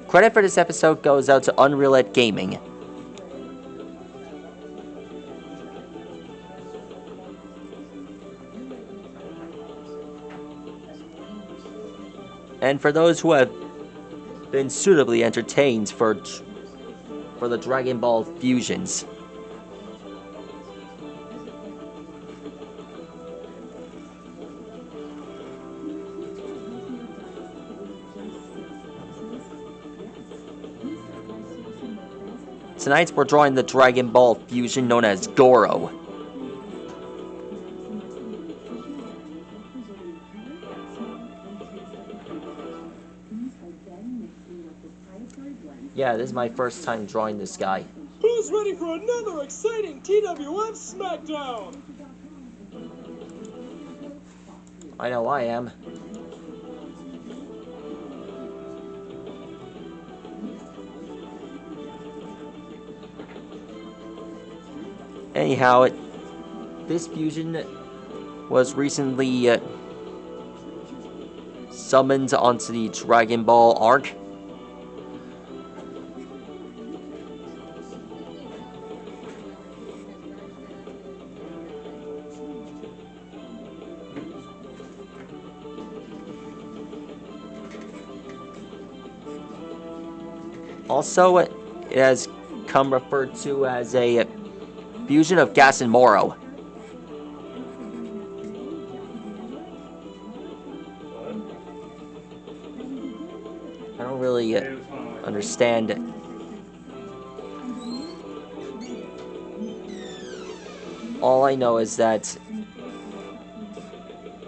Credit for this episode goes out to Unrealetgaming. And for those who have been suitably entertained for the Dragon Ball fusions. Tonight we're drawing the Dragon Ball fusion known as Goro. Yeah, this is my first time drawing this guy. Who's ready for another exciting TWF Smackdown? I know I am. Anyhow, this fusion was recently summoned onto the Dragon Ball arc. Also, it has come referred to as a fusion of gas and moro. I don't really understand it. All I know is that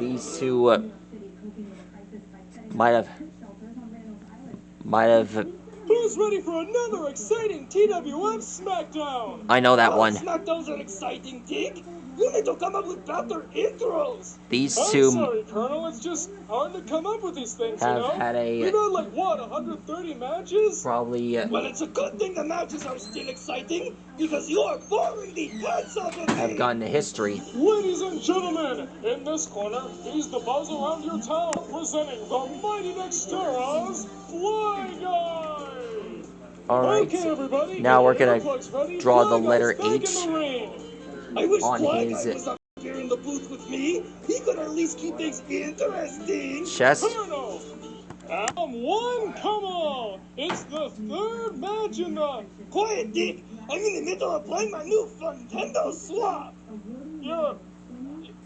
these two might have Who's ready for another exciting TWF Smackdown? I know that one. Smackdowns are exciting, Dick. You need to come up with better intros. These I'm two sorry, Colonel. It's just hard to come up with these things, have you know? had We've had, like, what, 130 matches? probably Well, it's a good thing the matches are still exciting, because you are boring the heads off of me. have gotten a history. Ladies and gentlemen, in this corner, he's the buzz around your town, presenting the Mighty Dextera's Fly Guy. Alright, Okay, everybody, now we're get your gonna earplugs ready. draw the Fly letter Guy's back H in the ring. I wish on Fly his Guy was up here in the booth with me. He could at least keep things interesting. chest. Colonel, one, come on. It's the third match in the... Quiet, Dick. I'm in the middle of playing my new Nintendo Swap.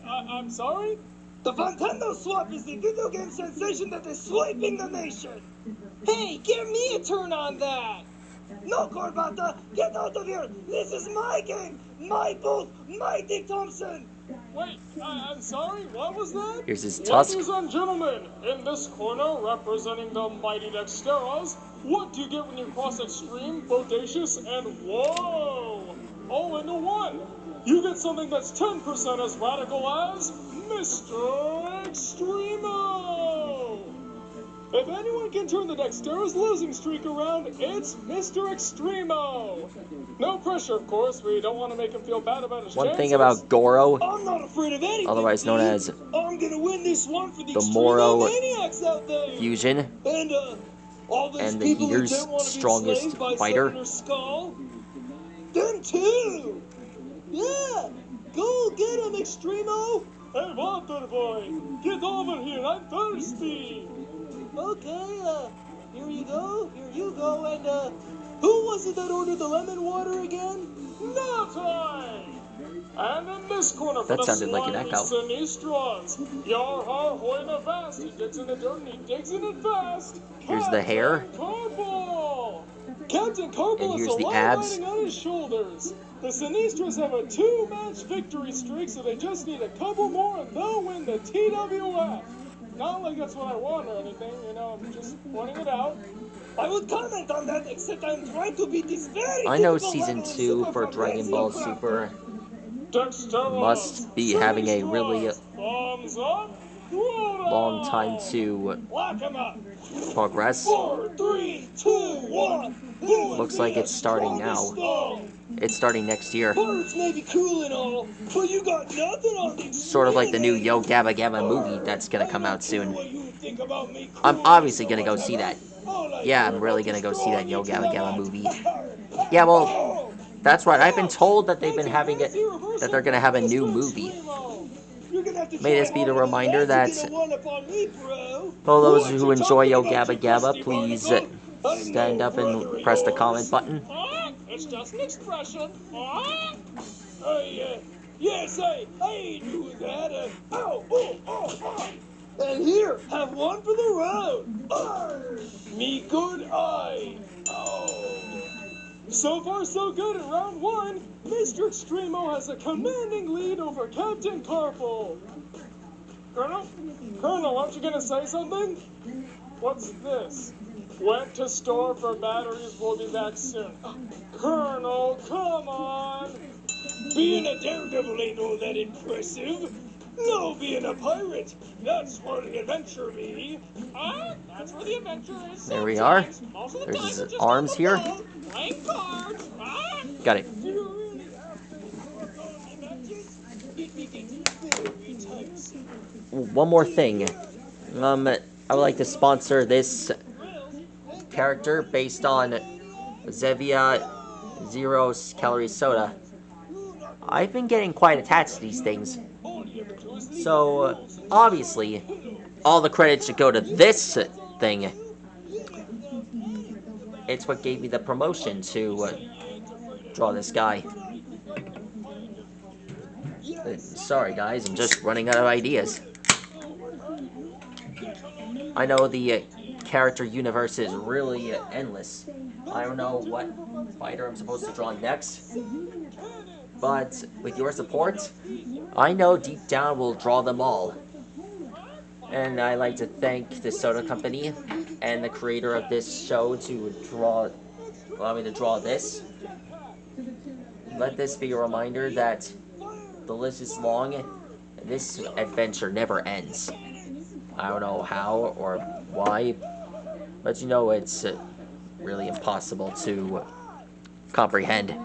I'm sorry? The Nintendo Swap is the video game sensation that is sweeping the nation. Hey, give me a turn on that. No, Corbata, get out of here. This is my game, my booth, my Dick Thompson. Wait, I'm sorry, what was that? Here's his tusk. Ladies and gentlemen, in this corner, representing the Mighty Dexteras, what do you get when you cross Extreme, Bodacious, and Whoa? All into one. You get something that's 10% as radical as Mr. Extremo. If anyone can turn the Dextera's losing streak around, it's Mr. Extremo. No pressure, of course. We don't want to make him feel bad about his One chances. thing about Goro, I'm not afraid of anything, otherwise known as I'm gonna win this one for the Moro maniacs out there. fusion, And all those and the people who year's don't want to be strongest enslaved by fighter. Senator Skull, them too. Yeah, go get him, Extremo. Hey, water boy, get over here. I'm thirsty. Okay, here you go, and who was it that ordered the lemon water again? Not I! And in this corner for That the sounded like an slimy echo. Sinistras, Yar har hoina vast, he digs in the dirt and he digs in it fast. Here's the hair. Carball! Captain Carball And is here's the alive abs. riding on his shoulders. The Sinistras have a 2-match victory streak, so they just need a couple more and they'll win the TWF. Not like that's what I want or anything, you know, I'm just pointing it out. I would comment on that, except I'm trying to beat this very I know difficult season level of 2 Super for from Dragon Ball Razor Super Dexteros, must be having a really thumbs up, throw long down. time to Lock 'em up. progress. 4, 3, 2, 1. Who Looks is like the it's starting now. strongest thumb? It's starting next year. Birds may be cool and all, but you got nothing on the Sort of like the new extreme Yo end. Gabba Gabba movie that's gonna come out I don't care soon. what you think about me, I'm cool obviously or gonna go whatever. see that. Yeah, I'm really gonna go see that Yo Gabba Gabba movie. Yeah, well, that's right. I've been told that they've been having it, that they're gonna have a new movie. May this be the reminder that for those who enjoy Yo Gabba Gabba, please stand up and press the comment button. It's just an expression. Yes, I knew that. Ow, oh, oh, oh. And here, have one for the road. Me good eye. Oh. So far, so good in round one. Mr. Extremo has a commanding lead over Captain Carpal. Colonel, aren't you gonna say something? What's this? Went to store for batteries, we'll be back soon. Colonel, come on! Being a daredevil ain't all that impressive. No, being a pirate, that's where the adventure be. That's where the adventure is. There we are. Most of the There's time, his we're just arms on the here. boat, playing cards. Got it. Do you really have to work on the magic? It begins very tiresome. One more thing. I would like to sponsor this character based on Zevia Zero Calorie Soda. I've been getting quite attached to these things. So, obviously, all the credit should go to this thing. It's what gave me the promotion to draw this guy. Sorry guys, I'm just running out of ideas. I know the character universe is really endless. I don't know what fighter I'm supposed to draw next. But with your support, I know deep down we'll draw them all. And I'd like to thank the soda company and the creator of this show to allow me to draw this. Let this be a reminder that the list is long and this adventure never ends. I don't know how or why, but you know it's really impossible to comprehend.